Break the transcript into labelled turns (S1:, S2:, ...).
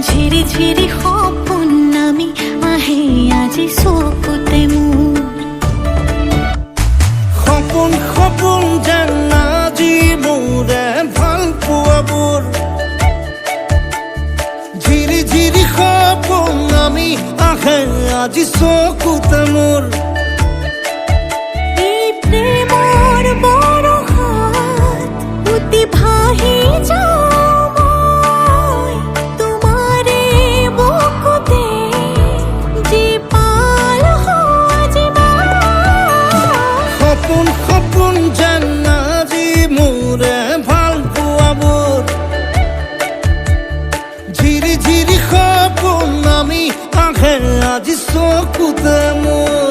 S1: ঝিরি ঝিরি সপোন নামি আহে আজি চকুতে মোৰ
S2: সপোন সপোন যেন আজি মোৰে ভাল পোৱাবোৰ ঝিৰি ঝিৰি সপোন নামি আহে আজি চকুতে মোৰ
S1: এই প্ৰেমৰ বৰষাত উটি ভাহি যাওঁ মই তোমাৰে বুকুতে জীপাল আজি
S2: সপোন সপোন যেন আজি মোৰে ভাল পোৱাবোৰ ঝিৰি ঝিৰি সপোন নামি আহে আজি চকুতে মোৰ